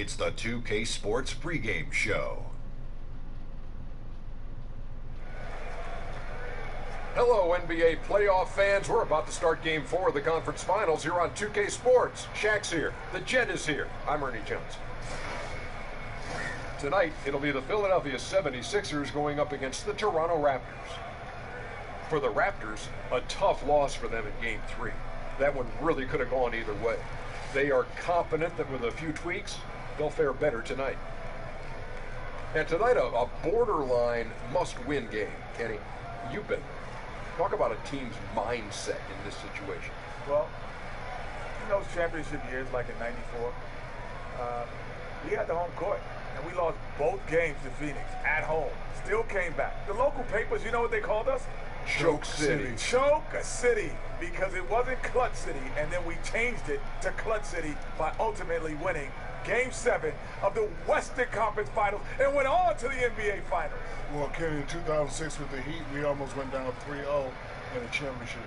It's the 2K Sports pregame show. Hello, NBA playoff fans. We're about to start Game 4 of the conference finals here on 2K Sports. Shaq's here. The Jet is here. I'm Ernie Jones. Tonight, it'll be the Philadelphia 76ers going up against the Toronto Raptors. For the Raptors, a tough loss for them in Game 3. That one really could have gone either way. They are confident that with a few tweaks, they'll fare better tonight. And tonight, a borderline must-win game. Kenny, you've been talk about a team's mindset in this situation. Well, in those championship years, like in '94, we had the home court, and we lost both games to Phoenix at home. Still came back. The local papers, you know what they called us? Choke City. Choke City, because it wasn't Clutch City, and then we changed it to Clutch City by ultimately winning Game 7 of the Western Conference Finals and went on to the NBA Finals. Well, Kenny, in 2006 with the Heat, we almost went down 3-0 in the championship.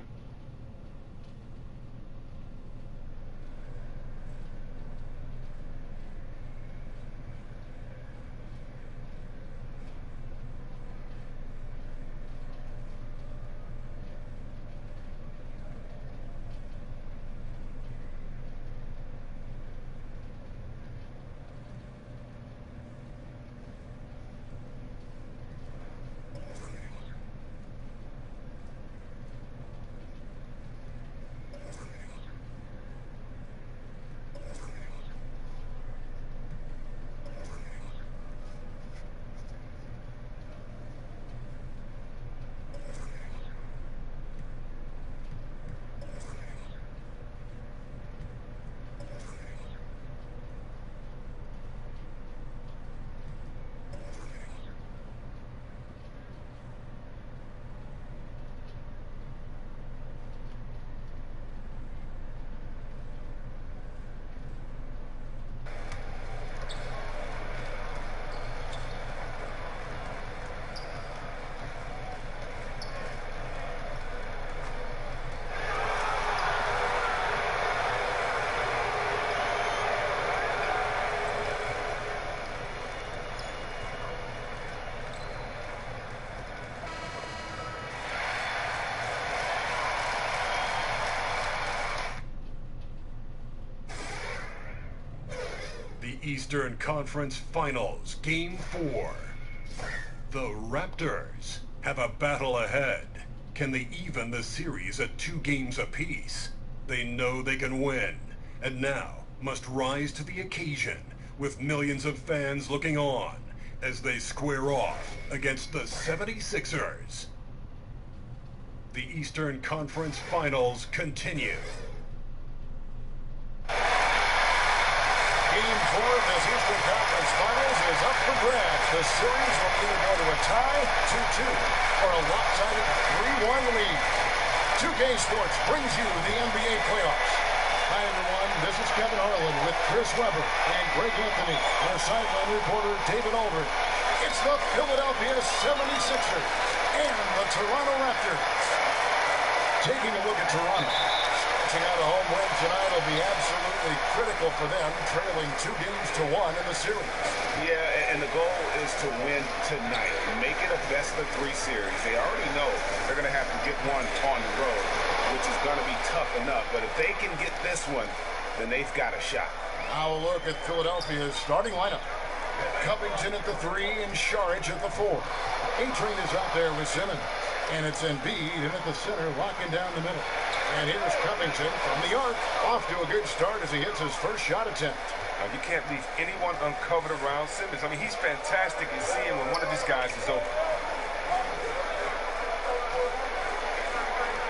Eastern Conference Finals, Game 4. The Raptors have a battle ahead. Can they even the series at 2 games apiece? They know they can win, and now must rise to the occasion with millions of fans looking on as they square off against the 76ers. The Eastern Conference Finals continue. Game 4 of this Eastern Conference Finals is up for grabs. The series will either go to a tie, 2-2, or a lopsided 3-1 lead. 2K Sports brings you the NBA playoffs. Hi, everyone. This is Kevin Harlan with Chris Webber and Greg Anthony, our sideline reporter David Aldridge. It's the Philadelphia 76ers and the Toronto Raptors. Taking a look at Toronto. Out a home win tonight will be absolutely critical for them, trailing 2-1 in the series. Yeah, and the goal is to win tonight. Make it a best-of-3 series. They already know they're going to have to get one on the road, which is going to be tough enough. But if they can get this one, then they've got a shot. Now a look at Philadelphia's starting lineup. Covington at the 3 and Saric at the 4. A-Train is out there with Simmons. And it's Embiid in at the center, locking down the middle. And here's Covington from the arc, off to a good start as he hits his first shot attempt. You can't leave anyone uncovered around Simmons. I mean, he's fantastic in seeing when one of these guys is open.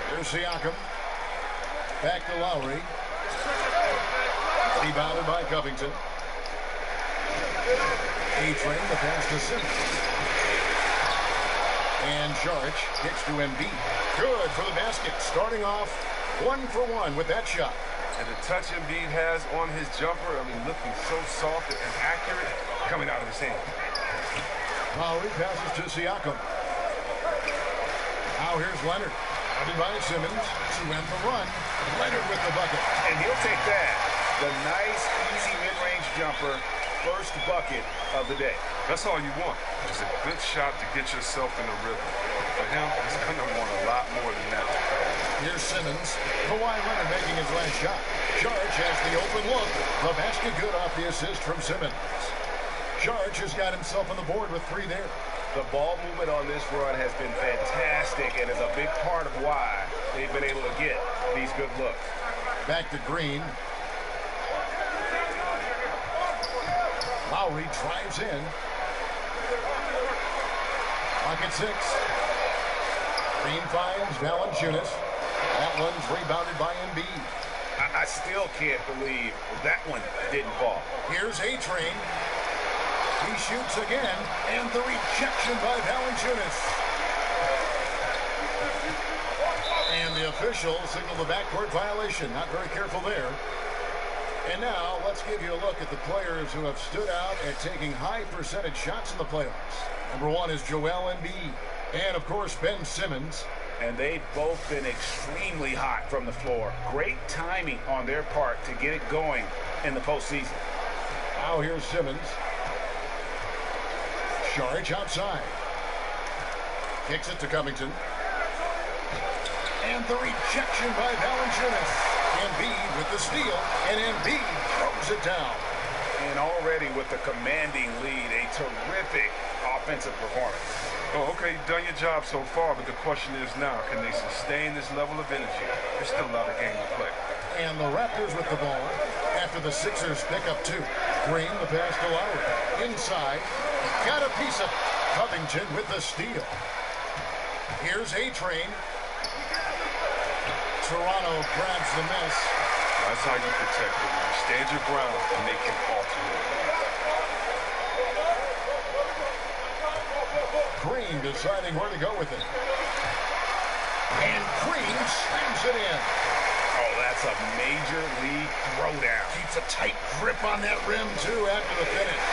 Here's Siakam. Back to Lowry. Rebounded by Covington. A-Train, the pass to Simmons. And Saric kicks to Embiid. Good for the basket. Starting off 1-for-1 with that shot. And the touch Embiid has on his jumper, I mean, looking so soft and accurate coming out of his hand. Lowry passes to Siakam. Now here's Leonard. Guarded by Simmons to end the run. Leonard with the bucket. And he'll take that. The nice, easy mid-range jumper first bucket of the day. That's all you want. Just a good shot to get yourself in a rhythm. For him, he's going to want a lot more than that. Here's Simmons. Kawhi Leonard making his last shot. Charge has the open look. The basket good off the assist from Simmons. Charge has got himself on the board with 3 there. The ball movement on this run has been fantastic and is a big part of why they've been able to get these good looks. Back to Green. Lowry drives in. Pocket 6. Green finds Valanciunas. That one's rebounded by Embiid. I still can't believe that one didn't fall. Here's A-Train. He shoots again, and the rejection by Valanciunas. And the official signaled the backcourt violation. Not very careful there. And now let's give you a look at the players who have stood out at taking high percentage shots in the playoffs. Number 1 is Joel Embiid. And, of course, Ben Simmons. And they've both been extremely hot from the floor. Great timing on their part to get it going in the postseason. Now here's Simmons. Charge outside. Kicks it to Covington. And the rejection by Valanciunas. Embiid with the steal, and Embiid throws it down. And already with the commanding lead, a terrific offensive performance. Oh, okay, you've done your job so far, but the question is now, can they sustain this level of energy? There's still a lot of game to play. And the Raptors with the ball after the Sixers pick up 2. Green, the pass to Lowry. Inside, got a piece of Covington with the steal. Here's A-Train. Toronto grabs the miss. That's how you protect it, man. Stand your ground and make him alternate. Green deciding where to go with it. And Green slams it in. Oh, that's a major league throwdown. Keeps a tight grip on that rim, too, after the finish.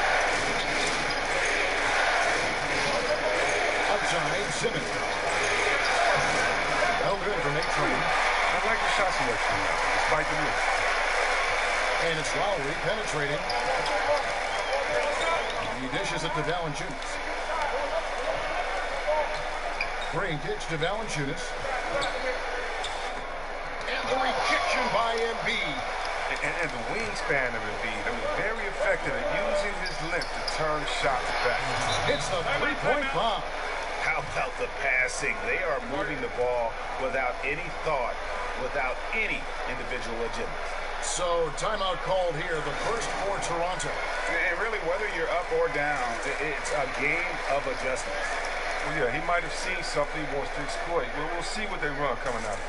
Outside, Simmons. No good from A-Train. I like the shot selection now, despite the miss. And it's Lowry penetrating. He dishes it to Valanciunas. Green kicks to Valanciunas. And the rejection by Embiid. And the wingspan of Embiid, I mean, very effective at using his length to turn shots back. It's the three-point bomb. How about the passing? They are moving the ball without any thought, without any individual agenda. So, timeout called here, the first for Toronto. And really, whether you're up or down, it's a game of adjustments. Well, yeah, he might have seen something he wants to exploit. Well, we'll see what they run coming out of this.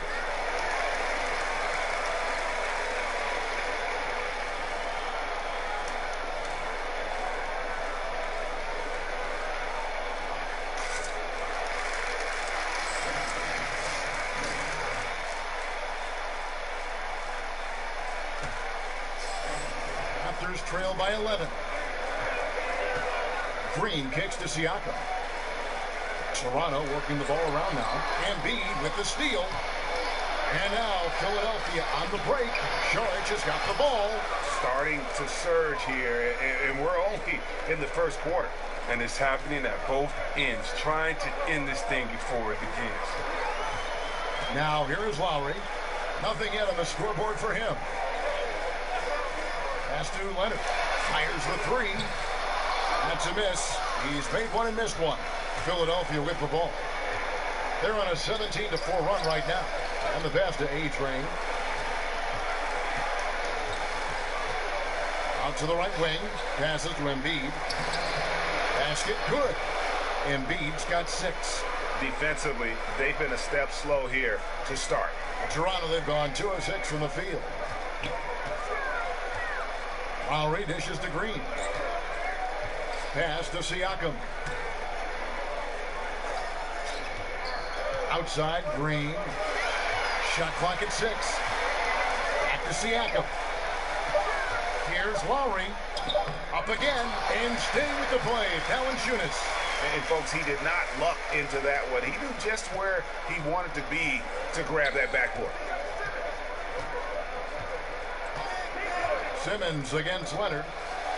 Raptors trail by 11. Green kicks to Siakam. Toronto working the ball around now. Embiid with the steal. And now Philadelphia on the break. Charge has got the ball. Starting to surge here, and we're only in the first quarter. And it's happening at both ends, trying to end this thing before it begins. Now here is Lowry. Nothing yet on the scoreboard for him. Pass to Leonard. Fires the 3. That's a miss. He's made one and missed one. Philadelphia with the ball. They're on a 17-4 run right now. And the pass to A-Train. Out to the right wing. Passes to Embiid. Basket good. Embiid's got 6. Defensively, they've been a step slow here to start. Toronto, they've gone 2 of 6 from the field. Lowry dishes to Green. Pass to Siakam. Outside, Green. Shot clock at 6. Back to Siakam. Here's Lowry. Up again, and staying with the play, Valanciunas. And folks, he did not luck into that one. He knew just where he wanted to be to grab that backboard. Simmons against Leonard.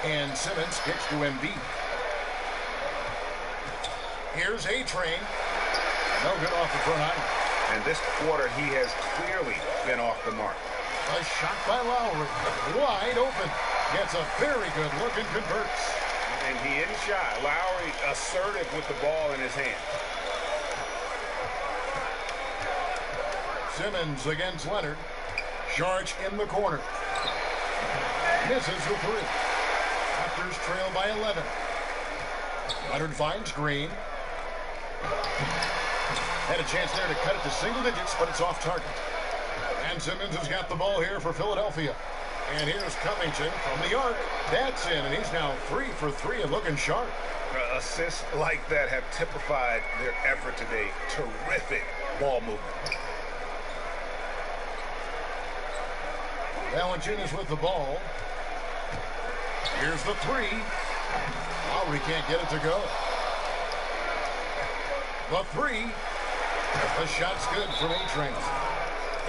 And Simmons gets to Embiid. Here's A-Train. No good off the front iron. And this quarter, he has clearly been off the mark. A shot by Lowry. Wide open. Gets a very good look and converts. And he isn't shy. Lowry assertive with the ball in his hand. Simmons against Leonard. Sharch in the corner. Misses the three. Raptors trail by 11. Leonard finds Green. Had a chance there to cut it to single digits, but it's off target. And Simmons has got the ball here for Philadelphia. And here's Covington from the arc. That's in, and he's now 3 for 3 and looking sharp. Assists like that have typified their effort today. Terrific ball movement. Valanciunas with the ball. Here's the three. Lowry can't get it to go. The three. The shot's good from A-Train.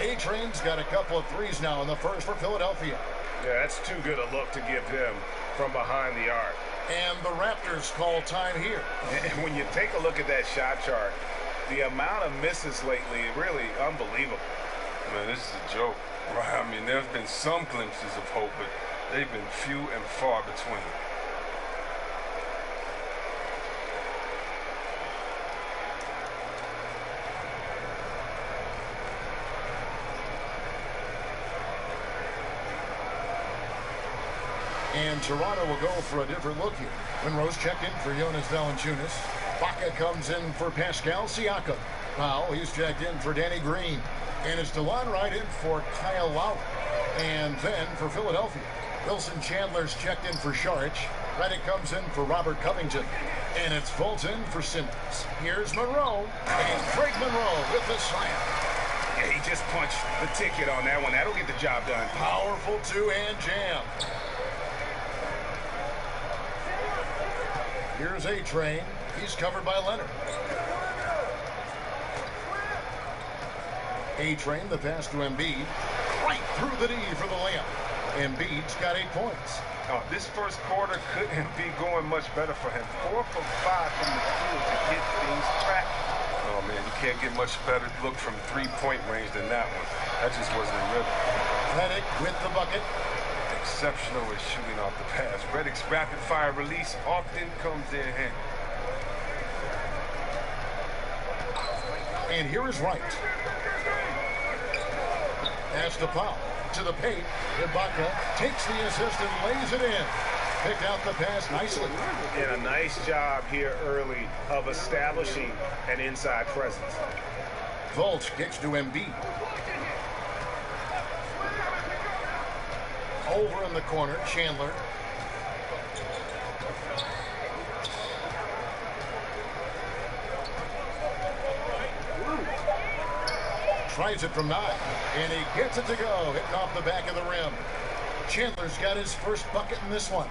A-Train's got a couple of threes now in the first for Philadelphia. Yeah, that's too good a look to give him from behind the arc. And the Raptors call time here. And when you take a look at that shot chart, the amount of misses lately, really unbelievable. Man, this is a joke. Right? I mean, there's been some glimpses of hope, but they've been few and far between. And Toronto will go for a different look here. Monroe's checked in for Jonas Valanciunas. Baca comes in for Pascal Siakam. Powell, he's checked in for Danny Green. And it's DeLon Wright in for Kyle Lowry. And then for Philadelphia, Wilson Chandler's checked in for Sharch. Redick comes in for Robert Covington. And it's Fulton for Simmons. Here's Monroe. And Craig Monroe with the slam. Yeah, he just punched the ticket on that one. That'll get the job done. Powerful two-hand jam. Here's A-Train. He's covered by Leonard. A-Train, the pass to Embiid. Right through the D for the layup. Embiid's got 8 points. Oh, this first quarter couldn't be going much better for him. 4 for 5 from the field to get things cracking. Oh, man, you can't get much better look from three-point range than that one. That just wasn't a rhythm. Redick with the bucket. Exceptional at shooting off the pass. Redick's rapid-fire release often comes in handy. And here is Wright. Pass to Powell. To the paint. Ibaka takes the assist and lays it in. Picked out the pass nicely. And a nice job here early of establishing an inside presence. Fultz gets to Embiid. Over in the corner, Chandler. Tries it from 9, and he gets it to go, hitting off the back of the rim. Chandler's got his first bucket in this one.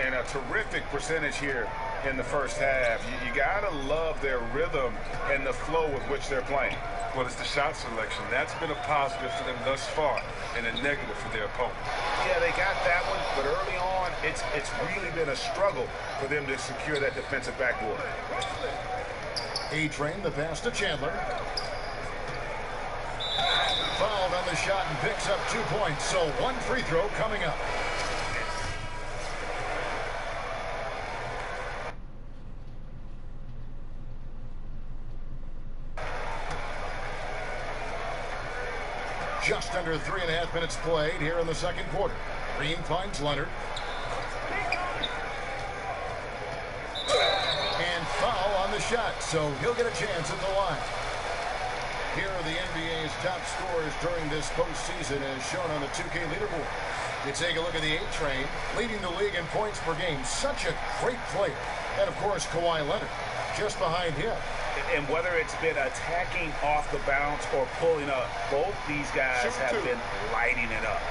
And a terrific percentage here in the first half. You gotta love their rhythm and the flow with which they're playing. Well, it's the shot selection. That's been a positive for them thus far and a negative for their opponent. Yeah, they got that one, but early on, it's really been a struggle for them to secure that defensive backboard. A-Train, the pass to Chandler. Fouled on the shot and picks up 2 points, so 1 free throw coming up. Just under 3.5 minutes played here in the second quarter. Green finds Leonard. And foul on the shot, so he'll get a chance at the line. Here are the NBA's top scorers during this postseason as shown on the 2K leaderboard. You take a look at the A-Train, leading the league in points per game. Such a great player. And, of course, Kawhi Leonard just behind him. And whether it's been attacking off the bounce or pulling up, both these guys have been lighting it up.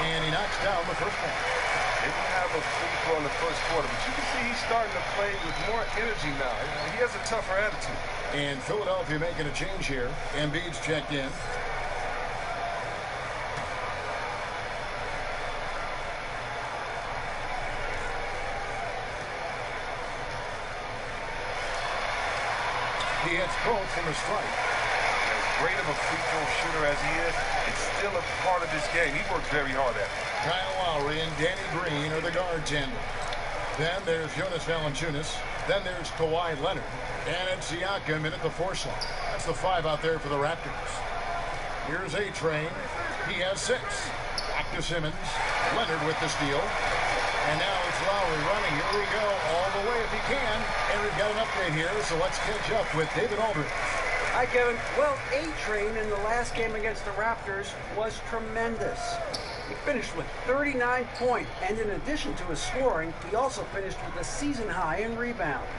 And he knocks down the first one. Didn't have a free throw in the first quarter, but you can see he's starting to play with more energy now. He has a tougher attitude. And Philadelphia making a change here. Embiid's checked in. He hits both from the strike. As great of a free throw shooter as he is, it's still a part of this game. He works very hard at it. Kyle Lowry and Danny Green are the guard tandem. Then there's Jonas Valanciunas. Then there's Kawhi Leonard. And it's Siakam in at the 4 slot. That's the 5 out there for the Raptors. Here's A-Train. He has 6. Back to Simmons. Leonard with the steal. And now it's Lowry running. Here we go. All the way if he can. And we've got an update here, so let's catch up with David Aldridge. Hi, Kevin. Well, A-Train in the last game against the Raptors was tremendous. He finished with 39 points, and in addition to his scoring, he also finished with a season high in rebounds.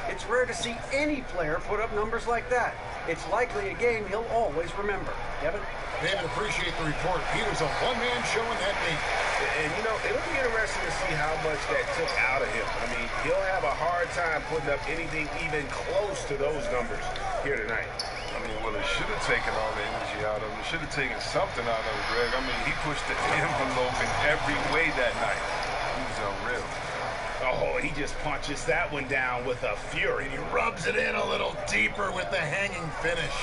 It's rare to see any player put up numbers like that. It's likely a game he'll always remember. Kevin? David, appreciate the report. He was a one-man show in that game. And, you know, it'll be interesting to see how much that took out of him. I mean, he'll have a hard time putting up anything even close to those numbers here tonight. I mean, well, it should have taken all the energy out of him. It should have taken something out of him, Greg. I mean, he pushed the envelope in every way that night. He was unreal. Oh, he just punches that one down with a fury. He rubs it in a little deeper with the hanging finish.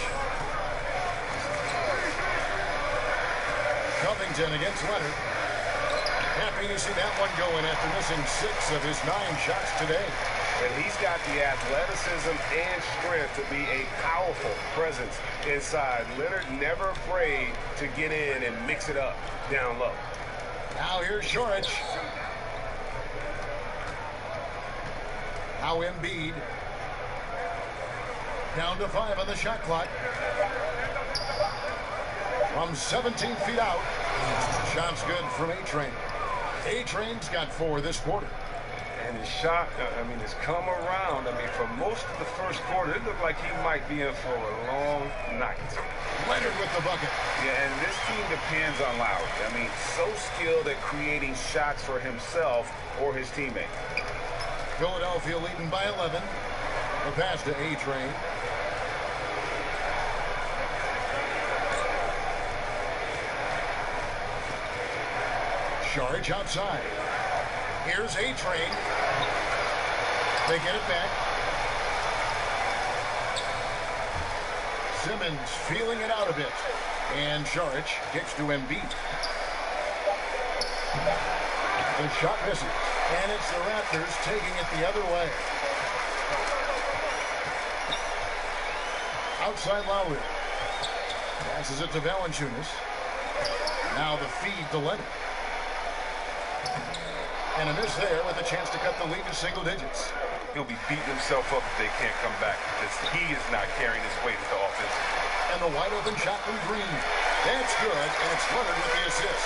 Covington against Leonard. Happy to see that one going after missing 6 of his 9 shots today. And he's got the athleticism and strength to be a powerful presence inside. Leonard never afraid to get in and mix it up down low. Now here's Šorić. Now Embiid. Down to 5 on the shot clock. From 17 feet out. Shot's good from A-Train. A-Train's got 4 this quarter. And his shot, I mean, has come around. I mean, for most of the first quarter, it looked like he might be in for a long night. Leonard with the bucket. Yeah, and this team depends on Lowry. I mean, so skilled at creating shots for himself or his teammate. Philadelphia leading by 11. The pass to A-Train. Šorić outside. Here's A-Train. They get it back. Simmons feeling it out a bit. And Šorić gets to Embiid. The shot misses. And it's the Raptors taking it the other way. Outside Lowry. Passes it to Valanciunas. Now the feed to Leonard. And a miss there with a chance to cut the lead to single digits. He'll be beating himself up if they can't come back because he is not carrying his weight at the offense. And the wide open shot from Green. That's good, and it's Leonard with the assist.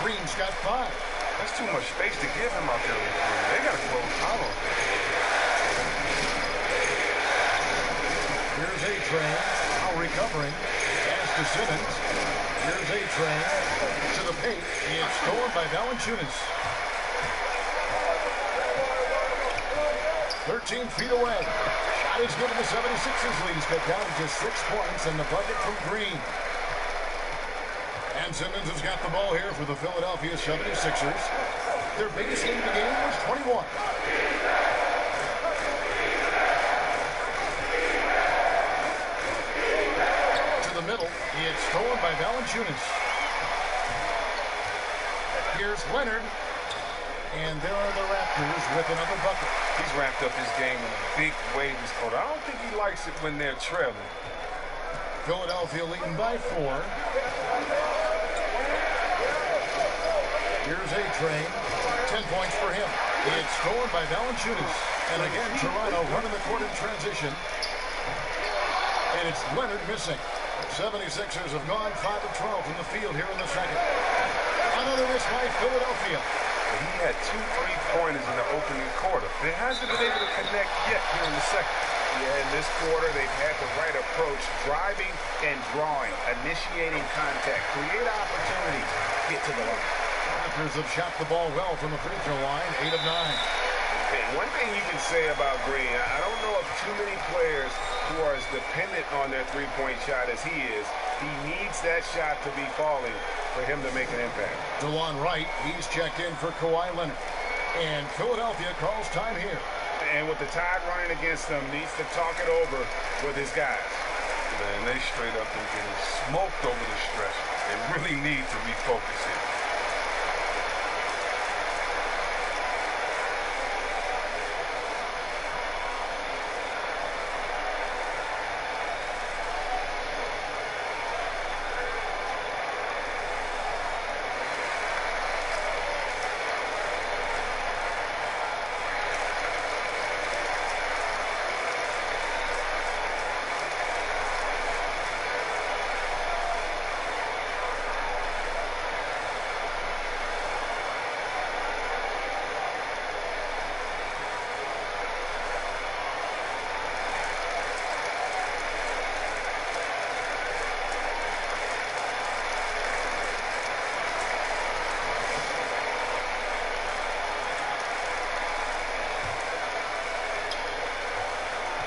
Green's got 5. That's too much space to give him out there. They got to close out on him. Here's A-Train, now recovering. Pass to Simmons. Here's A-Train to the paint. It's stolen by Valanciunas. 13 feet away. Shot is good, and the 76ers lead is cut down to just 6 points, and the bucket from Green. And Simmons has got the ball here for the Philadelphia 76ers. Their biggest lead of the game was 21. To the middle. It's stolen by Valanciunas. Here's Leonard. And there are the Raptors with another bucket. He's wrapped up his game in a big way this quarter. I don't think he likes it when they're trailing. Philadelphia leading by 4. Here's A-Train. 10 points for him. It's stolen by Valanciunas. And again, Toronto running the court in transition. And it's Leonard missing. 76ers have gone 5 of 12 from the field here in the second. Another miss by Philadelphia. He had 2 3-pointers in the opening quarter. They hasn't been able to connect yet here in the second. Yeah, in this quarter, they've had the right approach, driving and drawing, initiating contact, create opportunities, get to the line. Raptors have shot the ball well from the free throw line, 8 of 9. Hey, one thing you can say about Green, I don't know of too many players who are as dependent on their three-point shot as he is. He needs that shot to be falling for him to make an impact. DeLon Wright, he's checked in for Kawhi Leonard. And Philadelphia calls time here. And with the Tide running against them, needs to talk it over with his guys. Man, they straight up been getting smoked over the stretch. They really need to refocus here.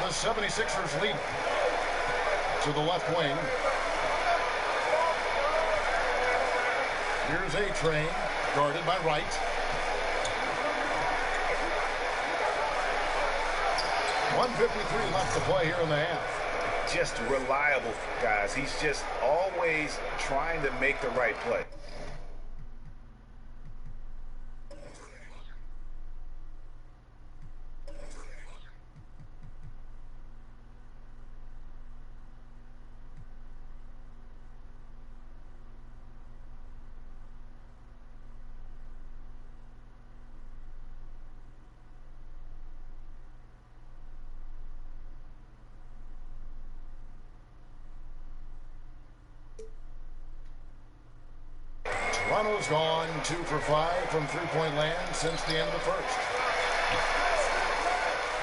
The 76ers lead to the left wing. Here's A-Train, guarded by Wright. .153 left to play here in the half. Just reliable, guys. He's just always trying to make the right play. Toronto's gone 2 for 5 from three-point land since the end of the first.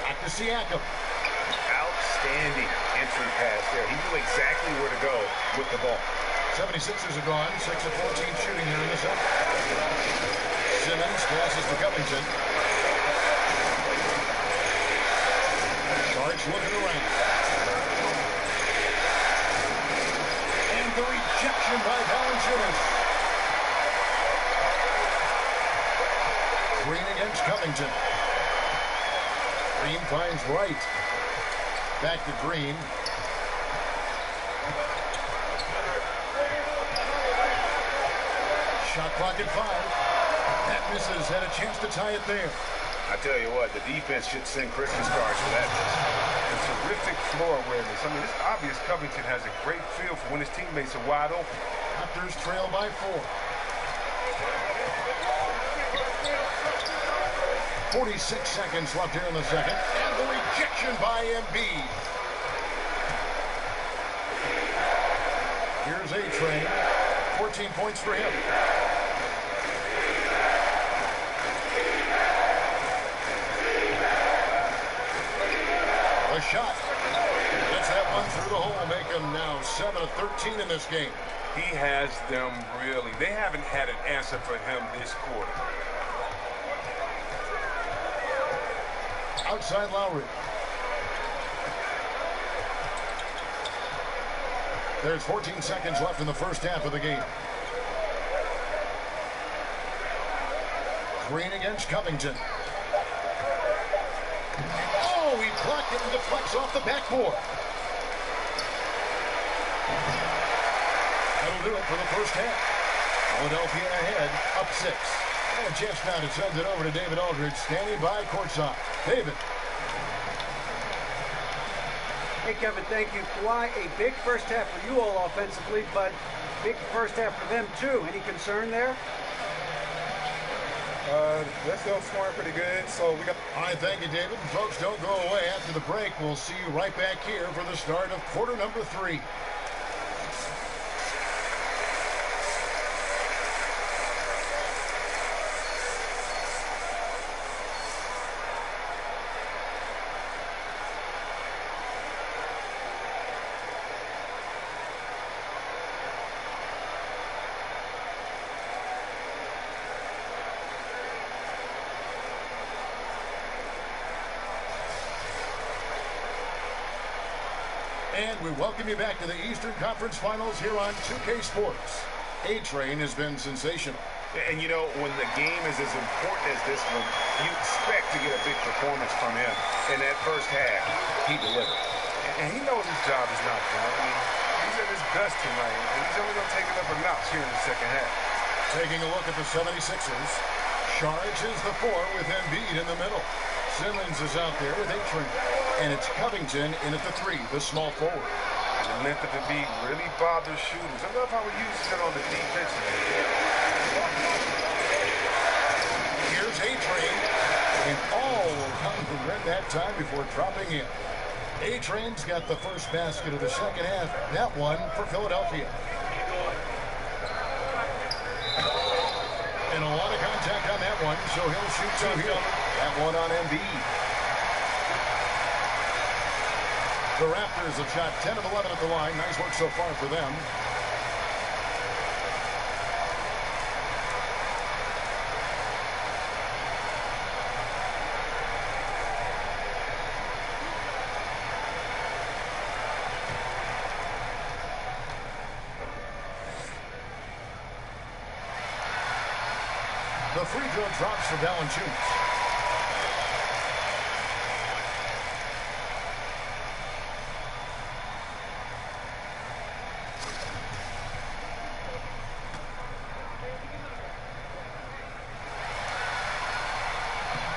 Back to Siakam. Outstanding entry pass there. He knew exactly where to go with the ball. 76ers are gone 6 of 14 shooting here in the second. Simmons passes to Covington. Starks looking around. And the rejection by Valanciunas. Green against Covington. Green finds Wright. Back to Green. Shot clock at 5. That misses. Had a chance to tie it there. I tell you what, the defense should send Christmas cards for that. And terrific floor awareness. I mean, it's obvious Covington has a great feel for when his teammates are wide open. Raptors trail by 4. 46 seconds left here in the second. And the rejection by Embiid. Here's A-Train. 14 points for him. A shot. Gets that one through the hole. Make him now 7 of 13 in this game. He has them really. They haven't had an answer for him this quarter. Outside Lowry. There's 14 seconds left in the first half of the game. Green against Covington. Oh, he blocked it and deflects off the backboard. That'll do it for the first half. Philadelphia ahead, up 6. And a chance now to send it over to David Aldridge, standing by courtside. David. Hey, Kevin, thank you. Kawhi, a big first half for you all offensively, but big first half for them, too. Any concern there? They're still scoring pretty good, so we got... All right, thank you, David. Folks, don't go away. After the break, we'll see you right back here for the start of quarter number 3. And we welcome you back to the Eastern Conference Finals here on 2K Sports. A-Train has been sensational. And you know, when the game is as important as this one, you expect to get a big performance from him. In that first half, he delivered. And he knows his job is not done. I mean, he's at his best tonight, and he's only going to take it up a notch here in the second half. Taking a look at the 76ers. Charges the 4 with Embiid in the middle. Simmons is out there with A-Train. And it's Covington in at the 3, the small forward. The length of Embiid really bothers shooters. I love how he uses it on the defense. Here's A-Train, and all will come from red that time before dropping in. A-Train's got the first basket of the second half. That one for Philadelphia. And a lot of contact on that one, so he'll shoot two here. That one on Embiid. The Raptors have shot 10 of 11 at the line. Nice work so far for them. The free throw drops for Valanciunas.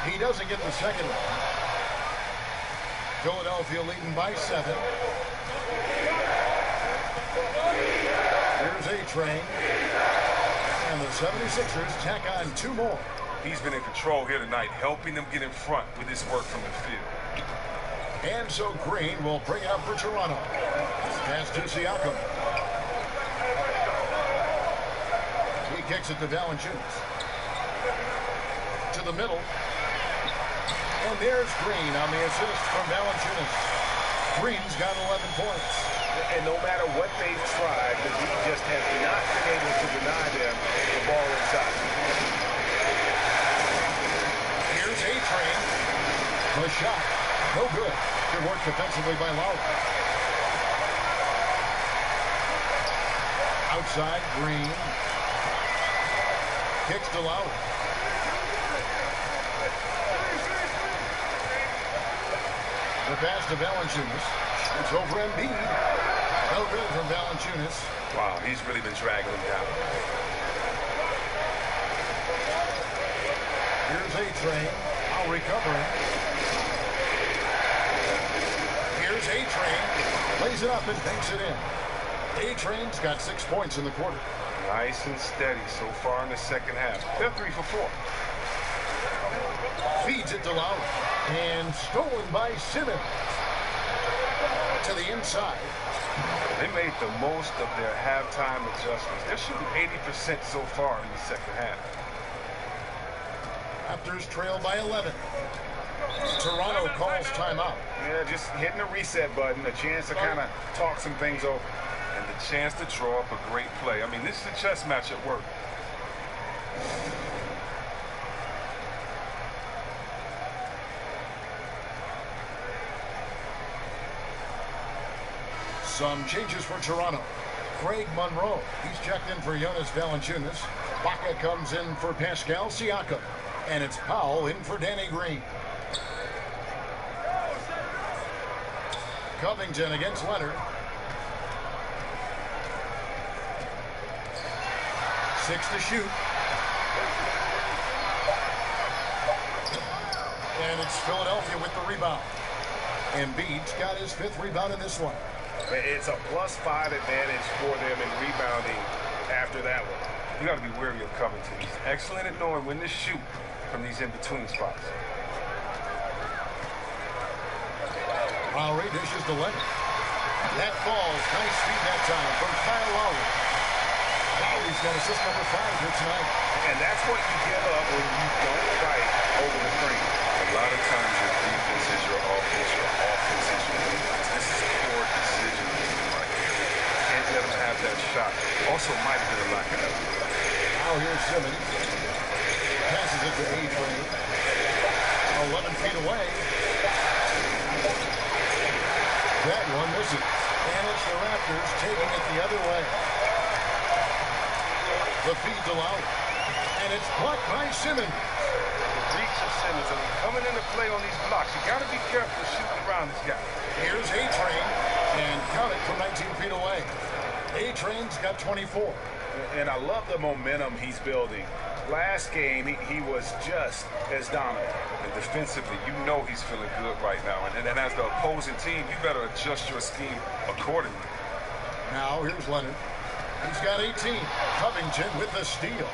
He doesn't get the second one. Philadelphia leading by 7. Here's A-Train. And the 76ers tack on 2 more. He's been in control here tonight, helping them get in front with his work from the field. And so Green will bring it up for Toronto. Pass to Siakam. He kicks it to Valanciunas. To the middle. And there's Green on the assist from Valanciunas. Green's got 11 points. And no matter what they've tried, the Heat just have not been able to deny them the ball inside. Here's A-Train. The shot. No good. Good work defensively by Lowry. Outside, Green. Kicks to Lowry. The pass to Valanciunas. It's over Embiid. No good from Valanciunas. Wow, he's really been dragging him down. Here's A-Train. Now recovering. Here's A-Train. Lays it up and banks it in. A-Train's got 6 points in the quarter. Nice and steady so far in the second half. They're 3 for 4. Feeds it to Lowry. And stolen by Simmons. To the inside. They made the most of their halftime adjustments. They're shooting 80% so far in the second half. Raptors trail by 11. Toronto calls timeout. Yeah, just hitting the reset button, a chance to kind of talk some things over. And the chance to draw up a great play. I mean, this is a chess match at work. Some changes for Toronto. Craig Monroe. He's checked in for Jonas Valanciunas. Baca comes in for Pascal Siakam. And it's Powell in for Danny Green. Covington against Leonard. 6 to shoot. And it's Philadelphia with the rebound. Embiid's got his 5th rebound in this one. It's a +5 advantage for them in rebounding after that one. You got to be wary of Covington. He's excellent at knowing when to shoot from these in-between spots. Lowry dishes to Leonard. That falls. Nice speed that time from Kyle Lowry. Lowry's got assist number 5 here tonight. And that's what you give up when you don't fight over the screen. A lot of times your defense is your offense is your defense. This is poor decision making right here. Can't let him have that shot. Also might have been a lack of effort. Now here's Simmons. Passes it to A-Train. 11 feet away. That one misses. And it's the Raptors taking it the other way. The feed to Lowry. And it's blocked by Simmons. Reach of Simmons. I mean, coming into play on these blocks, you got to be careful shooting around this guy. Here's A-Train, and count it from 19 feet away. A-Train's got 24. And I love the momentum he's building. Last game, he was just as dominant. And defensively, you know he's feeling good right now. And as the opposing team, you better adjust your scheme accordingly. Now, here's Leonard. He's got 18. Covington with the steal.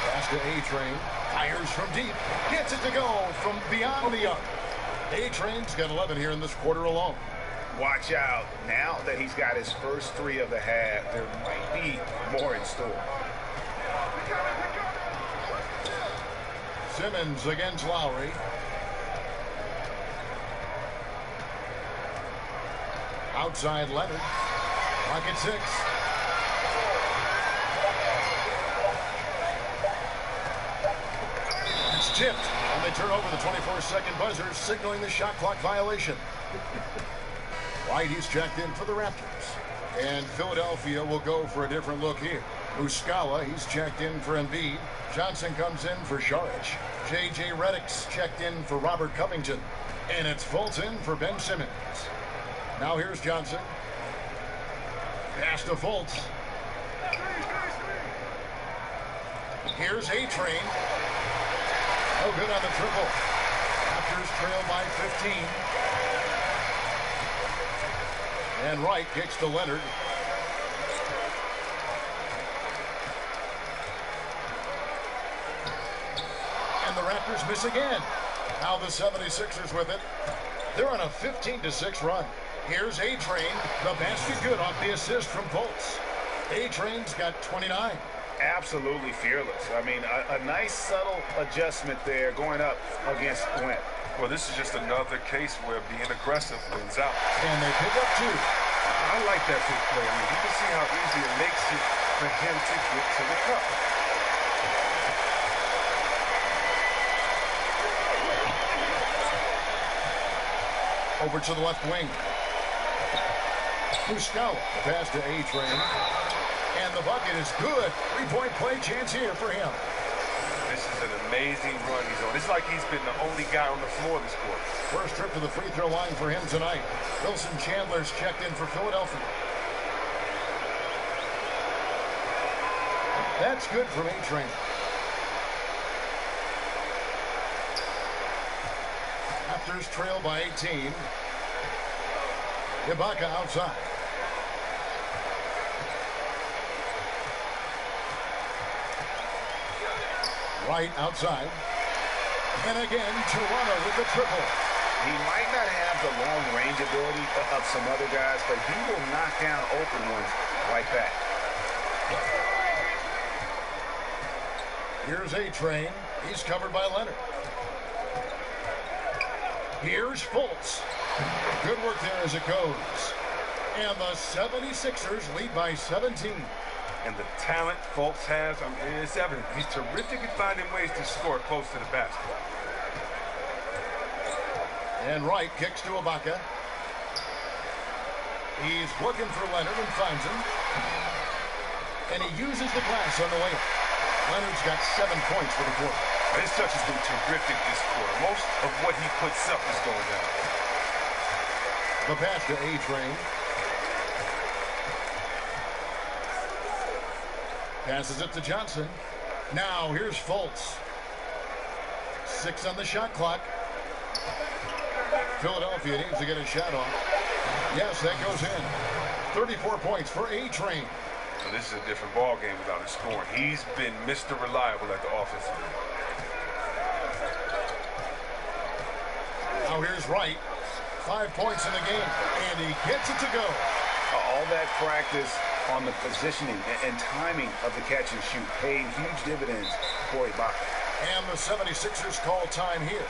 Pass to A-Train. Fires from deep. Gets it to go from beyond the arc. A-Train's got 11 here in this quarter alone. Watch out. Now that he's got his first 3 of the half, there might be more in store. Simmons against Lowry. Outside Leonard. Clock at 6. It's tipped, and they turn over the 24-second buzzer, signaling the shot clock violation. White, he's checked in for the Raptors. And Philadelphia will go for a different look here. Muscala, he's checked in for Embiid. Johnson comes in for Saric. J.J. Redick's checked in for Robert Covington. And it's Fulton for Ben Simmons. Now here's Johnson. Pass to Fultz. Here's A-Train. No good on the triple. Raptors trail by 15. And Wright kicks to Leonard. And the Raptors miss again. Now the 76ers with it. They're on a 15-6 run. Here's A-Train. The basket good off the assist from Fultz. A-Train's got 29. Absolutely fearless. I mean, a nice subtle adjustment there going up against Went. Well, this is just another case where being aggressive wins out. And they pick up 2. I like that big play. I mean, you can see how easy it makes it for him to get to the cup. Over to the left wing. Muscala, pass to A-Train. And the bucket is good. 3-point play chance here for him. This is an amazing run he's on. It's like he's been the only guy on the floor this quarter. First trip to the free throw line for him tonight. Wilson Chandler's checked in for Philadelphia. That's good from A-Train. Raptors trail by 18. Ibaka outside. Wright outside. And again, Toronto with the triple. He might not have the long range ability of some other guys, but he will knock down open ones like that. Here's A-Train. He's covered by Leonard. Here's Fultz. Good work there as it goes. And the 76ers lead by 17. And the talent Fultz has, I mean, it's evident. He's terrific at finding ways to score close to the basket. And Wright kicks to Ibaka. He's looking for Leonard and finds him. And he uses the glass on the layup. Leonard's got 7 points for the quarter. His touch has been terrific this quarter. Most of what he puts up is going down. The pass to A-Train. Passes it to Johnson. Now here's Fultz. 6 on the shot clock. Philadelphia needs to get a shot off. Yes, that goes in. 34 points for A-Train. So this is a different ball game without his scoring. He's been Mr. Reliable at the offensive end. Now here's Wright. 5 points in the game, and he gets it to go. All that practice on the positioning and timing of the catch and shoot paid huge dividends for Ibaka. And the 76ers call time here.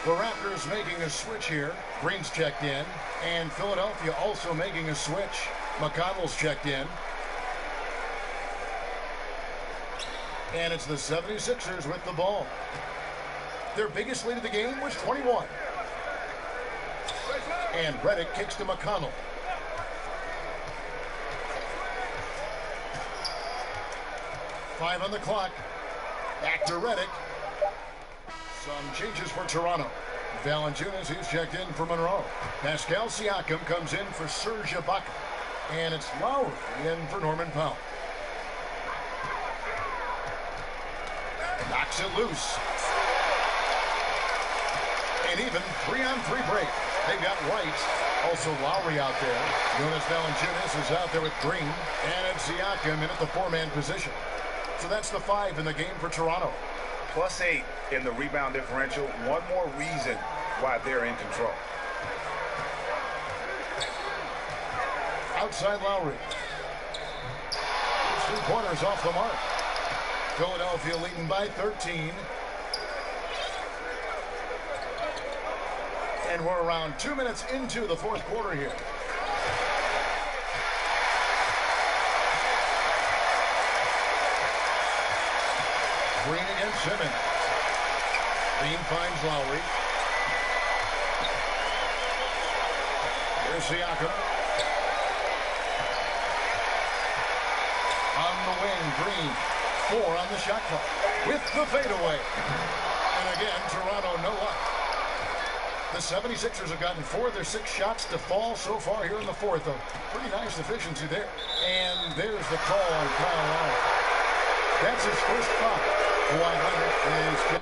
The Raptors making a switch here. Green's checked in. And Philadelphia also making a switch. McConnell's checked in. And it's the 76ers with the ball. Their biggest lead of the game was 21. And Redick kicks to McConnell. Five on the clock. Back to Redick. Some changes for Toronto. Valanciunas, who's checked in for Monroe. Pascal Siakam comes in for Serge Ibaka. And it's Lowry in for Norman Powell. Knocks it loose. And even 3-on-3 break. They've got White, also Lowry out there. Jonas Valanciunas is out there with Green. And it's Siakam in at the four-man position. So that's the 5 in the game for Toronto. +8 in the rebound differential. One more reason why they're in control. Outside Lowry. 3-pointers off the mark. Philadelphia leading by 13. And we're around 2 minutes into the fourth quarter here. Green against Simmons. Green finds Lowry. Here's Siakam. On the wing, Green. 4 on the shot clock. With the fadeaway. And again, Toronto no luck. The 76ers have gotten 4 of their 6 shots to fall so far here in the fourth. A pretty nice efficiency there. And there's the call on Kyle Lowry. That's his first foul. Kawhi Leonard is...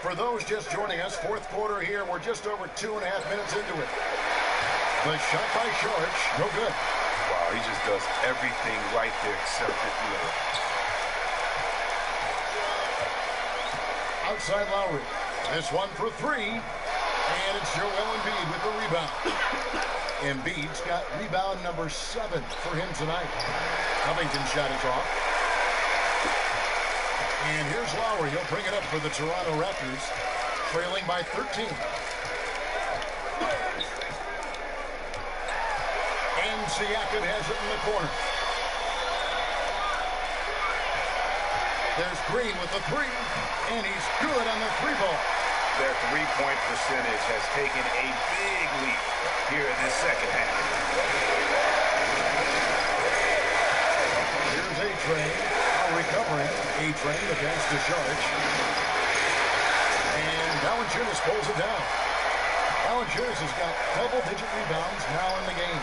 For those just joining us, fourth quarter here. We're just over 2.5 minutes into it. The shot by Sharch, no good. Wow, he just does everything right there except hit the middle. Outside Lowry. This one for 3. And it's Joel Embiid with the rebound. Embiid's got rebound number 7 for him tonight. Covington's shot is off. And here's Lowry. He'll bring it up for the Toronto Raptors, trailing by 13. And Siakam has it in the corner. There's Green with the 3, and he's good on the 3-ball. Their three-point percentage has taken a big leap here in this second half. Here's A-Train. Recovering. A-Train, the pass to Sharch. And Valanciunas pulls it down. Valanciunas has got double-digit rebounds now in the game.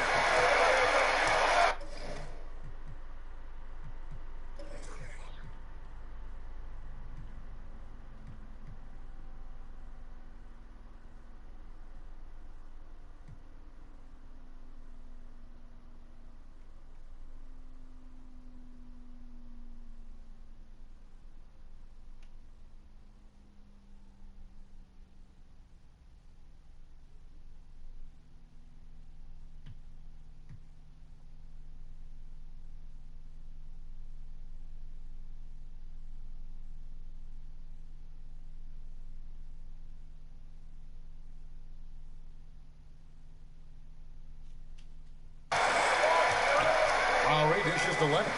Dishes to Leonard.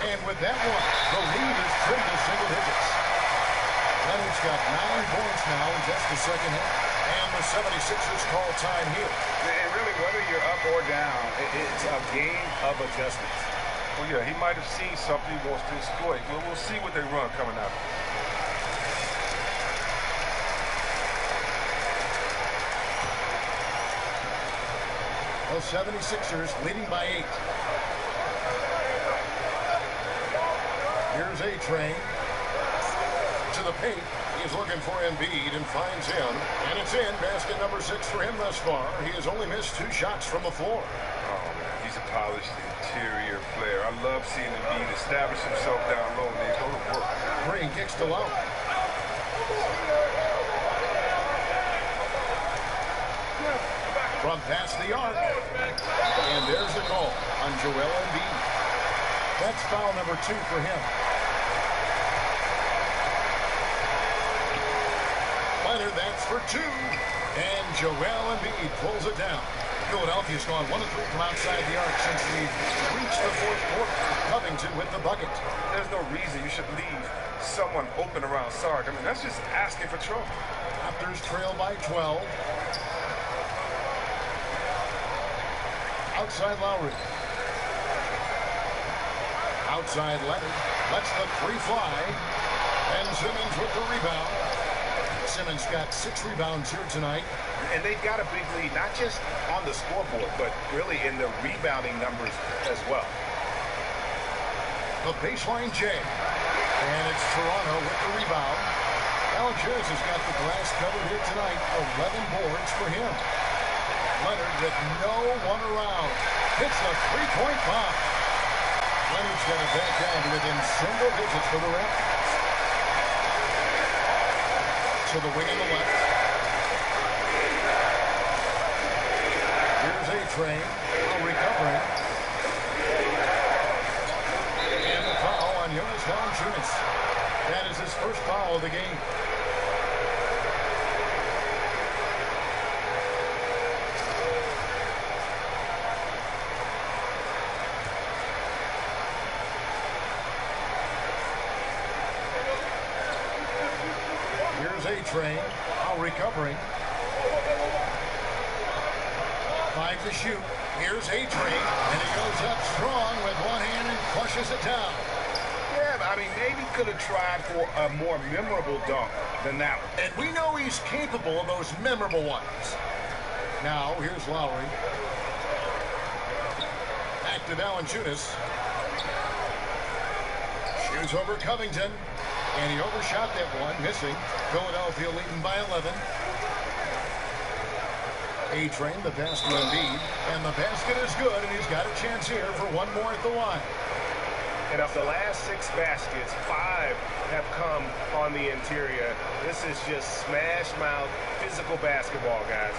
And with that one, the lead is trimmed to single digits. Leonard's got 9 points now in just the second half. And the 76ers call time here. And really, whether you're up or down, it's a game of adjustments. Well, yeah, he might have seen something he wants to exploit. We'll see what they run coming out. The 76ers leading by 8. Here's A-Train. To the paint. He's looking for Embiid and finds him. And it's in. Basket number 6 for him thus far. He has only missed 2 shots from the floor. Oh, man, he's a polished interior player. I love seeing Embiid establish himself down low and then go to work. Green kicks to low. From past the arc. And there's the call on Joel Embiid. That's foul number 2 for him. Leonard, that's for 2. And Joel Embiid pulls it down. Philadelphia's gone 1 of 3 from outside the arc since we reached the 4th quarter. Covington with the bucket. There's no reason you should leave someone open around Sarge. I mean, that's just asking for trouble. Raptors trail by 12. Outside Lowry. Outside Leonard. Lets the 3 fly. And Simmons with the rebound. Simmons got 6 rebounds here tonight. And they've got a big lead, not just on the scoreboard, but really in the rebounding numbers as well. The baseline J. And it's Toronto with the rebound. Valanciunas has got the glass covered here tonight. 11 boards for him. Leonard with no one around. Hits a 3-point bomb. Leonard's got it back down to within single digits for the Raptors. To the wing on the left. Here's A-Train. Recovering. And the foul on Jonas Valanciunas. That is his first foul of the game. A-Train, now recovering. 5 to shoot. Here's A-Train, and he goes up strong with one hand and flushes it down. Yeah, I mean, maybe could have tried for a more memorable dunk than that one. And we know he's capable of those memorable ones. Now, here's Lowry. Back to Valanciunas. Shoots over Covington. And he overshot that one, missing. Philadelphia leading by 11. A-Train, the pass to Embiid. And the basket is good, and he's got a chance here for one more at the line. And of the last 6 baskets, 5 have come on the interior. This is just smash mouth, physical basketball, guys.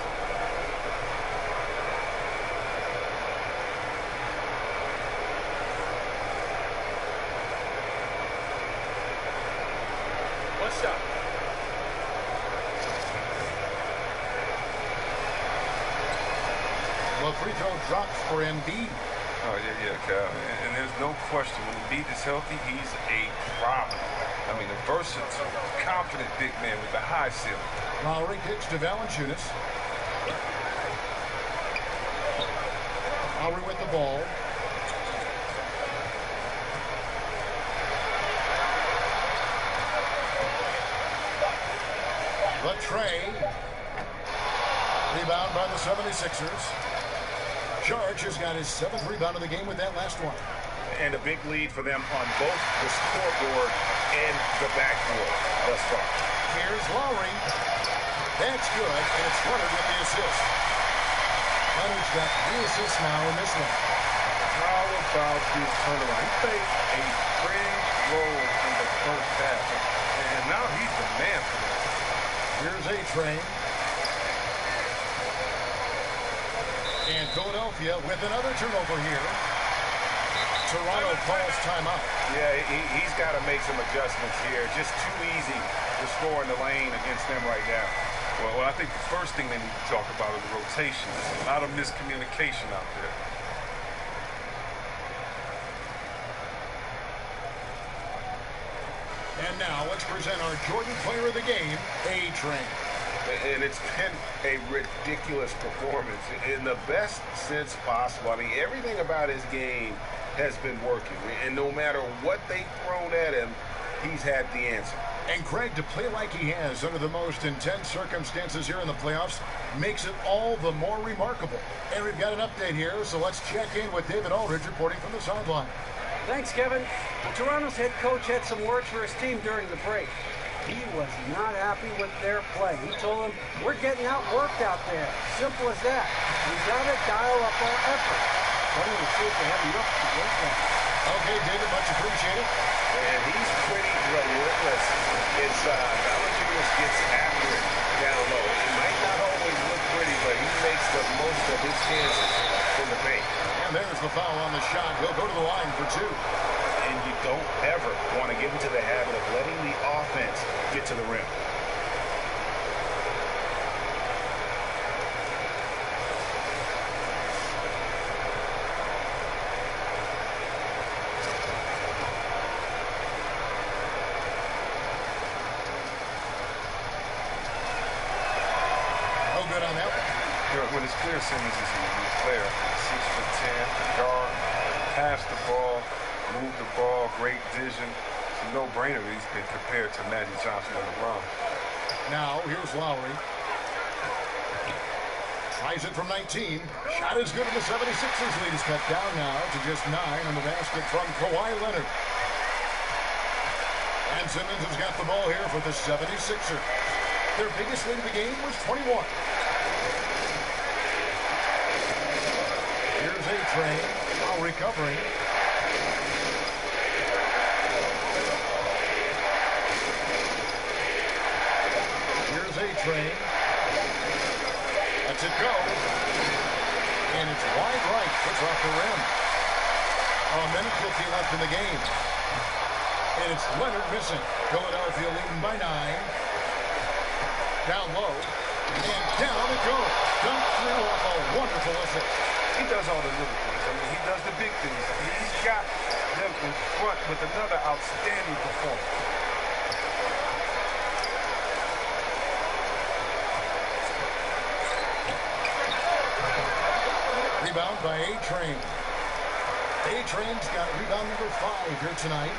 The free throw drops for Embiid. Oh, yeah, Cal. And there's no question, when Embiid is healthy, he's a problem. I mean, a versatile, confident big man with a high ceiling. Lowry kicks to Valanciunas. Lowry with the ball. The tray. Rebound by the 76ers. George has got his 7th rebound of the game with that last one. And a big lead for them on both the scoreboard and the backboard thus far. Here's Lowry. That's good, and it's Leonard with the assist. Leonard's got 3 assists now in this one. How about this turnaround? He played a fringe role in the first half, and now he's the man for them. Here's A-Train. And Philadelphia with another turnover here. Toronto calls timeout. Yeah, he's got to make some adjustments here. Just too easy to score in the lane against them right now. Well, I think the first thing they need to talk about is the rotation. There's a lot of miscommunication out there. And now let's present our Jordan player of the game, A-Train. And it's been a ridiculous performance in the best sense possible. I mean, everything about his game has been working. And no matter what they've thrown at him, he's had the answer. And Craig, to play like he has under the most intense circumstances here in the playoffs makes it all the more remarkable. And we've got an update here, so let's check in with David Aldridge reporting from the sideline. Thanks, Kevin. Toronto's head coach had some words for his team during the break. He was not happy with their play. He told them, we're getting outworked out there. Simple as that. We got to dial up our effort. Well, we'll see if they have enough to work on. Okay, David, much appreciated. And he's pretty relentless. It's Valanciunas gets after it down low. It might not always look pretty, but he makes the most of his chances from the paint. And there's the foul on the shot. He'll go to the line for two. And you don't ever want to get into the habit of letting the offense get to the rim. When it's clear Simmons is a new player, 6'10", guard, pass the ball, move the ball, great vision. It's a no-brainer that he's been compared to Magic Johnson and LeBron. Now, here's Lowry. Tries it from 19. Shot is good, and the 76ers lead is cut down now to just 9 on the basket from Kawhi Leonard. And Simmons has got the ball here for the 76ers. Their biggest lead of the game was 21. Here's A-Train, now recovering. Here's A-Train. Lets it go. And it's wide right. Puts off the rim. A minute 50 left in the game. And it's Leonard missing. Philadelphia leading by 9. Down low. And down it goes. Dunked through off a wonderful assist. He does all the little things. I mean, he does the big things. He's got them in front with another outstanding performance. Rebound by A-Train. A-Train's got rebound number 5 here tonight.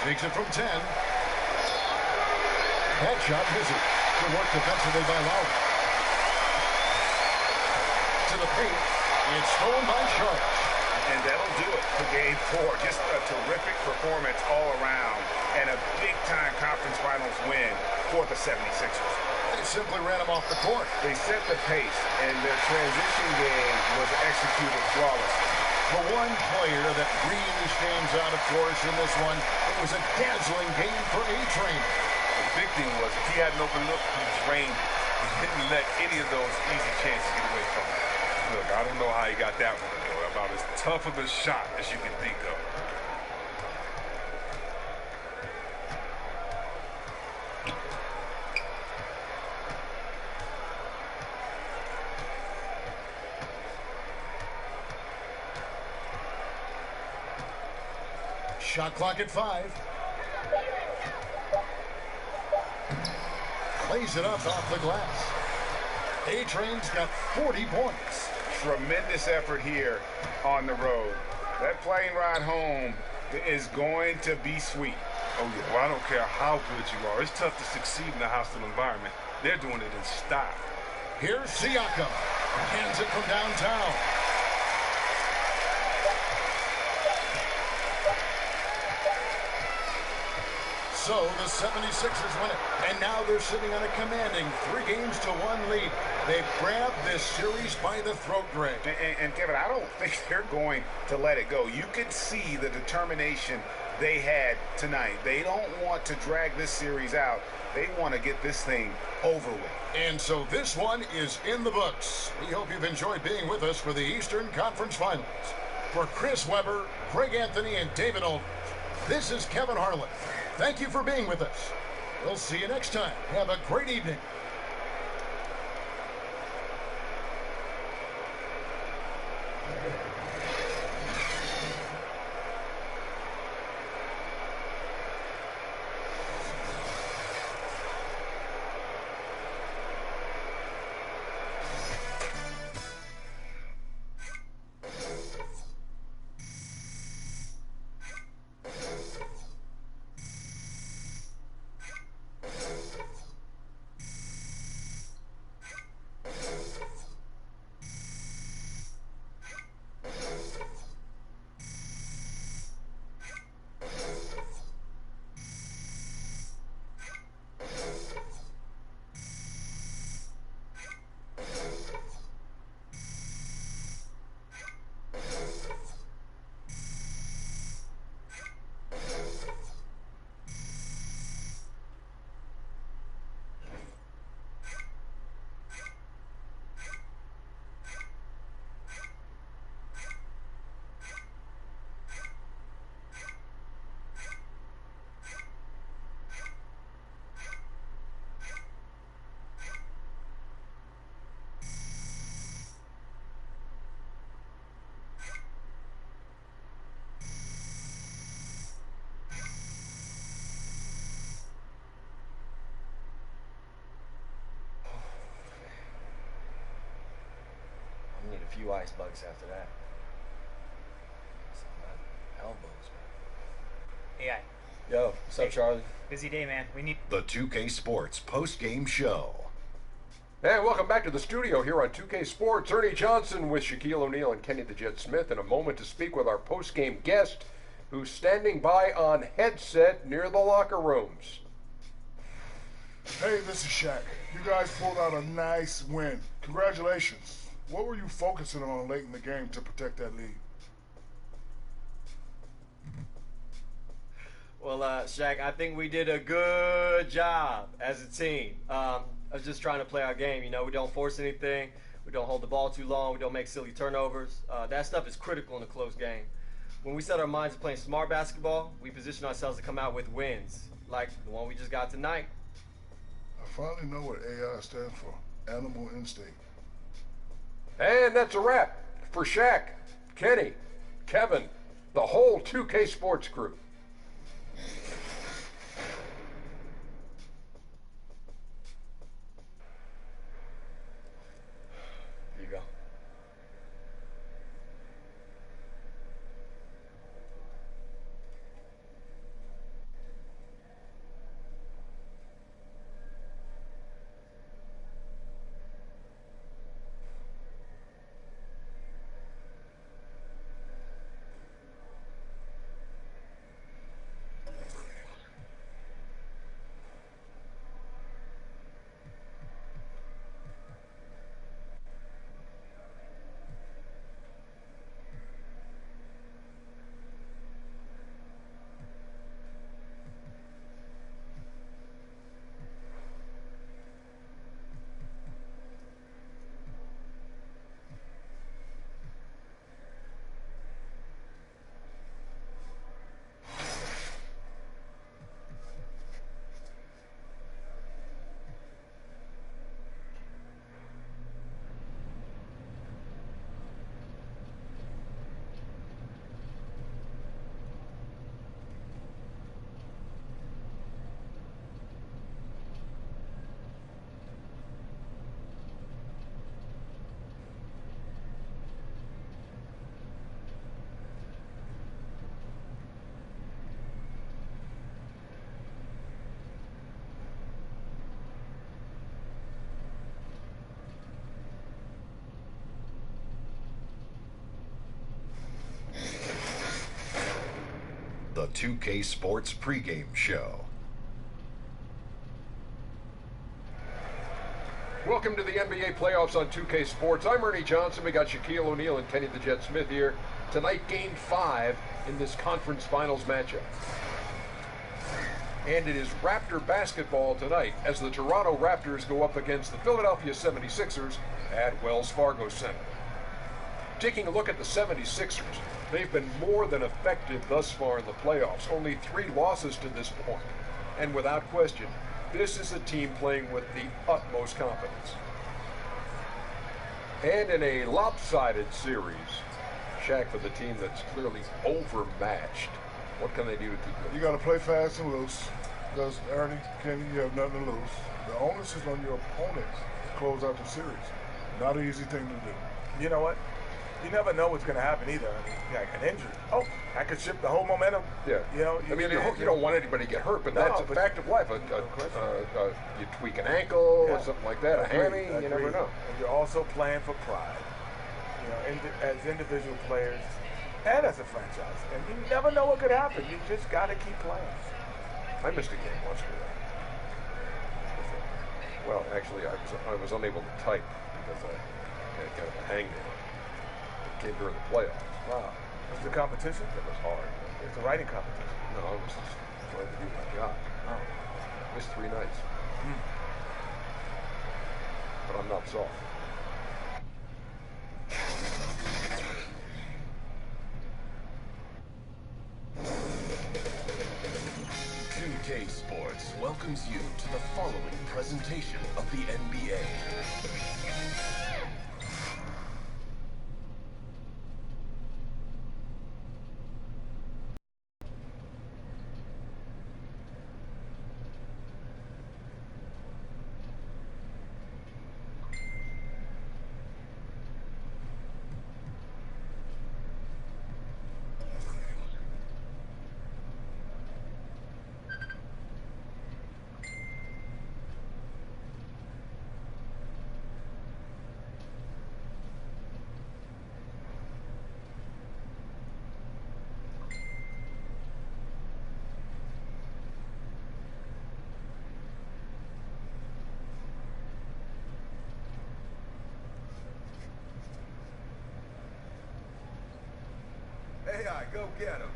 Takes it from 10. That shot misses. Good work defensively by Lowry. To the paint. It's stolen by Sharp. And that'll do it for game 4. Just a terrific performance all around and a big-time conference finals win for the 76ers. They simply ran him off the court. They set the pace, and their transition game was executed flawlessly. The one player that really stands out, of course, in this one, it was a dazzling game for A-Train. The big thing was if he had an open look, he drained it. He didn't let any of those easy chances get away from him. Look, I don't know how he got that one, though. About as tough of a shot as you can think of. Shot clock at 5. Plays it up off the glass. A-Train's got 40 points. Tremendous effort here on the road. That plane ride home is going to be sweet. Oh, yeah. Well, I don't care how good you are. It's tough to succeed in a hostile environment. They're doing it in style. Here's Siakam. Hands it from downtown. So the 76ers win it. And now they're sitting on a commanding 3-1 lead. They've grabbed this series by the throat, Greg. And Kevin, I don't think they're going to let it go. You could see the determination they had tonight. They don't want to drag this series out. They want to get this thing over with. And so this one is in the books. We hope you've enjoyed being with us for the Eastern Conference Finals. For Chris Webber, Greg Anthony, and David Aldridge, this is Kevin Harlan. Thank you for being with us. We'll see you next time. Have a great evening. few ice buckets after that. Elbows, man. AI. Yo, what's up, Charlie? Busy day, man. We need The 2K Sports post-game show. And welcome back to the studio here on 2K Sports. Ernie Johnson with Shaquille O'Neal and Kenny the Jet Smith in a moment to speak with our post-game guest who's standing by on headset near the locker rooms. Hey, this is Shaq. You guys pulled out a nice win. Congratulations. What were you focusing on late in the game to protect that lead? Well, Shaq, I think we did a good job as a team. Of just trying to play our game. You know, we don't force anything. We don't hold the ball too long. We don't make silly turnovers. That stuff is critical in a close game. When we set our minds to playing smart basketball, we position ourselves to come out with wins, like the one we just got tonight. I finally know what AI stands for. Animal instinct. And that's a wrap for Shaq, Kenny, Kevin, the whole 2K Sports crew. Here you go. The 2K Sports pregame show. Welcome to the NBA playoffs on 2K Sports. I'm Ernie Johnson. We got Shaquille O'Neal and Kenny the Jet Smith here. Tonight, Game 5 in this conference finals matchup. And it is Raptor basketball tonight as the Toronto Raptors go up against the Philadelphia 76ers at Wells Fargo Center. Taking a look at the 76ers, they've been more than effective thus far in the playoffs. Only 3 losses to this point. And without question, this is a team playing with the utmost confidence. And in a lopsided series, Shaq, for the team that's clearly overmatched, what can they do to keep going? You got to play fast and loose. Because, Ernie, Kenny, you have nothing to lose. The onus is on your opponents to close out the series. Not an easy thing to do. You know what? You never know what's going to happen either. I mean, like an injury. Oh, that could shift the whole momentum. Yeah. You know, I mean, you don't want anybody to get hurt, but No, that's a but- fact of life. You tweak an ankle or something like that, a hammy, you never know. And you're also playing for pride. You know, as individual players and as a franchise. And you never know what could happen. You just got to keep playing. I missed a game once for that. Well, actually, I was unable to type because I had kind of a hangnail. It came during the playoffs. Wow. Was the competition? It was hard. It's a writing competition. No, I was just trying to do my job. Oh. Missed 3 nights. But I'm not soft. K Sports welcomes you to the following presentation of the NBA. aye, go get him.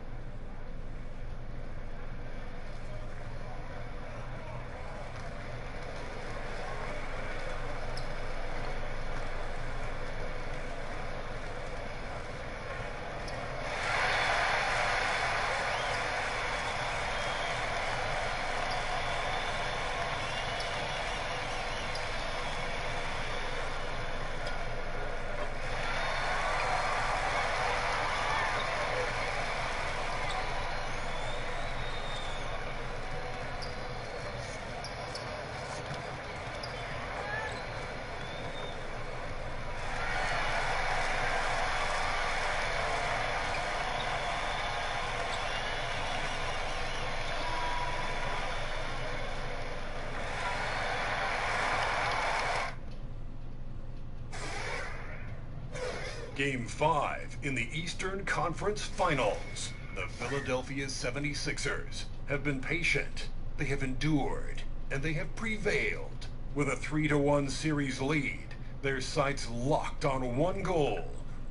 Game 5 in the Eastern Conference Finals. The Philadelphia 76ers have been patient, they have endured, and they have prevailed. With a 3-1 series lead, their sights locked on one goal,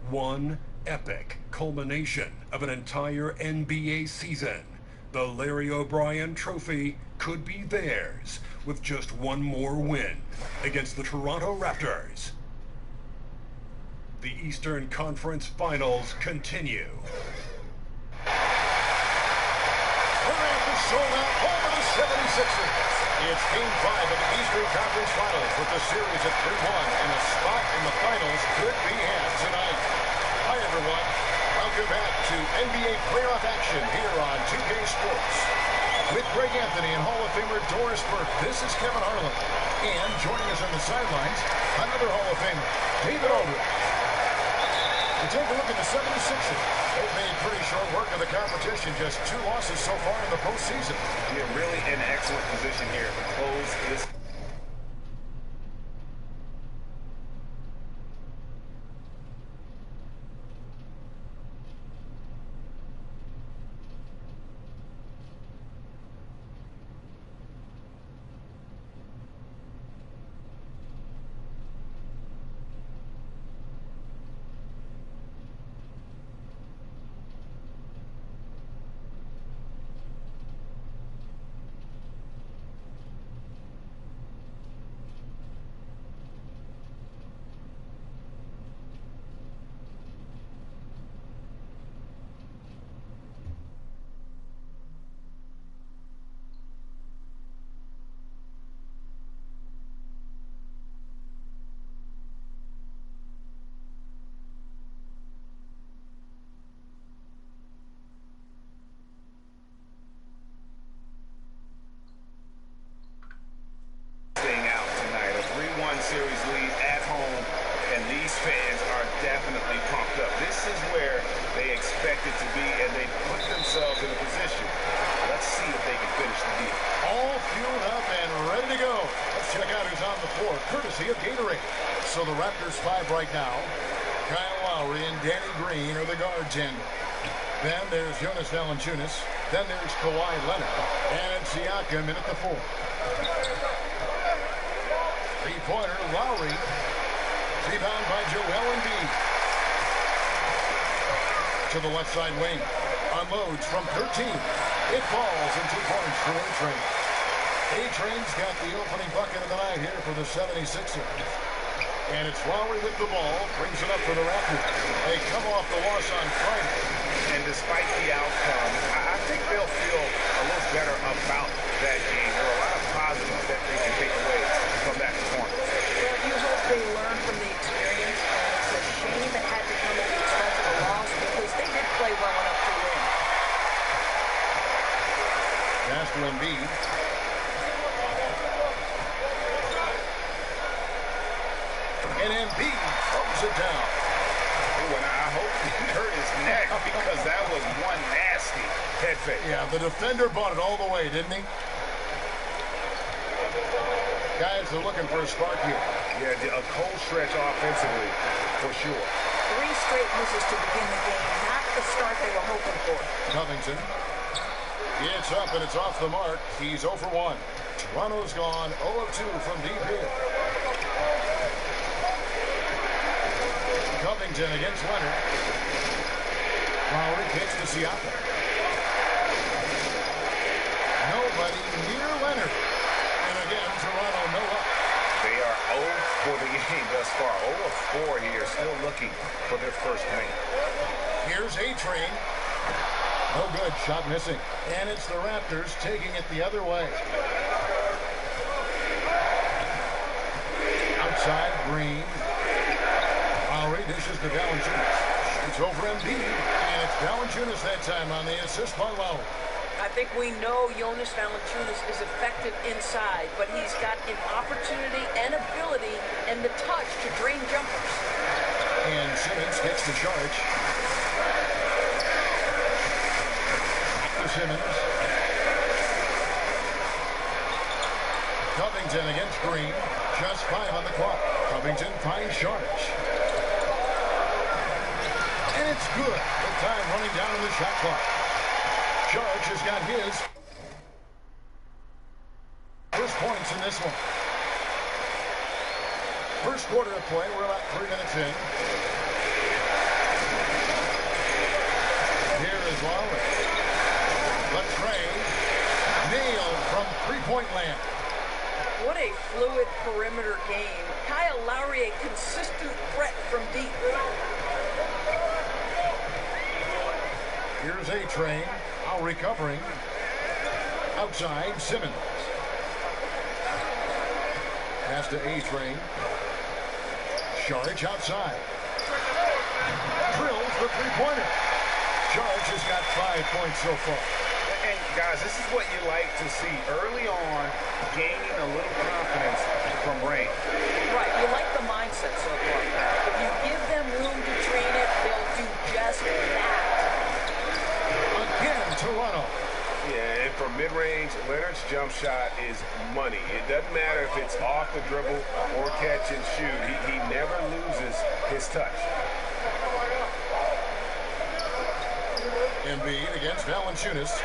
one epic culmination of an entire NBA season. The Larry O'Brien Trophy could be theirs with just one more win against the Toronto Raptors. The Eastern Conference Finals continue. The Raptors sold out over the 76ers. It's Game 5 of the Eastern Conference Finals with the series at 3-1, and a spot in the finals could be had tonight. Hi, everyone. Welcome back to NBA playoff action here on 2K Sports. With Greg Anthony and Hall of Famer Doris Burke, this is Kevin Harlan. And joining us on the sidelines, another Hall of Famer, David Aldridge. We take a look at the 76ers. They've made pretty short work of the competition. Just 2 losses so far in the postseason. You're really in excellent position here to close this. Series lead at home, and these fans are definitely pumped up. This is where they expect it to be, and they put themselves in a position. Let's see if they can finish the deal. All fueled up and ready to go. Let's check out who's on the floor, courtesy of Gatorade. So the Raptors 5 right now. Kyle Lowry and Danny Green are the guard tandem. Then there's Jonas Valanciunas. Then there's Kawhi Leonard. And Siakam in at the 4. Three-pointer, Lowry. Rebound by Joel Embiid. To the left side wing. Unloads from 13. It falls in 2 points for A-Train. A-Train's got the opening bucket of the night here for the 76ers. And it's Lowry with the ball. Brings it up for the Raptors. They come off the loss on Friday. And despite the outcome, I think they'll feel a little better about that game. There are a lot of positives that they can take away from that performance. Well, you hope they learn from the experience, and it's a shame it had to come at the expense of a loss because they did play well enough to win. Pass to Embiid. And Embiid throws it down. Ooh, and I hope he hurt his neck because that was one nasty head fake. Yeah, the defender bought it all the way, didn't he? Guys are looking for a spark here. Yeah, a cold stretch offensively, for sure. 3 straight misses to begin the game. Not the start they were hoping for. Covington. It's up and it's off the mark. He's 0 for 1. Toronto's gone 0 of 2 from deep here. Covington against Leonard. Lowry kicks to Siakam. Nobody near Leonard. And again, Toronto no up. They are 0 for the game thus far. 0 of 4 here, still looking for their first win. Here's A-Train. No good, shot missing. And it's the Raptors taking it the other way. Outside, Green. Lowry dishes to Valanciunas. Shoots over Embiid. And it's Valanciunas that time on the assist by Lowry. I think we know Jonas Valanciunas is effective inside, but he's got an opportunity and ability and the touch to drain jumpers. And Simmons gets the charge. Simmons. Covington against Green. Just 5 on the clock. Covington finds Sharge. And it's good. With time running down in the shot clock. Sharge has got his first points in this one. First quarter of play. We're about 3 minutes in. Here is Lowry. Latrey nailed from three-point land. What a fluid perimeter game. Kyle Lowry, a consistent threat from deep. Here's A-Train. Now recovering. Outside, Simmons. Pass to A-Train. Sharge outside. Drills the three-pointer. Sharge has got 5 points so far. And guys, this is what you like to see early on, gaining a little confidence from Ray. Right, you like the mindset so far. If you give them room to train it, they'll do just that. Again, Toronto. Yeah, and from mid-range, Leonard's jump shot is money. It doesn't matter if it's off the dribble or catch and shoot. He never loses his touch. Embiid against Valanciunas.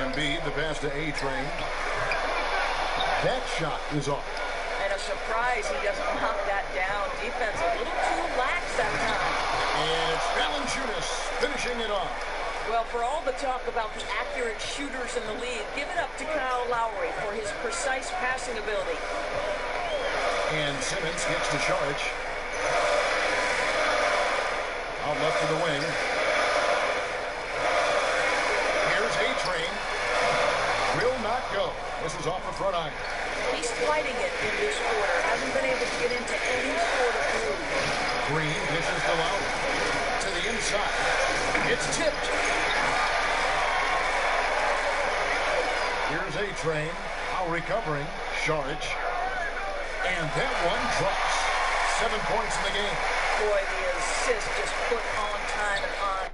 Embiid, the pass to A-Train. That shot is off. And a surprise he doesn't knock that down. Defense a little too lax that time. And it's Valanciunas finishing it off. Well, for all the talk about the accurate shooters in the league, give it up to Kyle Lowry for his precise passing ability. And Simmons gets to charge. Out left to the wing. Here's A-Train. Will not go. This is off the front iron. He's fighting it in this quarter. Hasn't been able to get into any sort of groove. Green dishes to Lowry. To the inside. It's tipped. Here's A-Train. Now recovering. Sharge. And that one drops. 7 points in the game. Boy, the assist just put on time and on.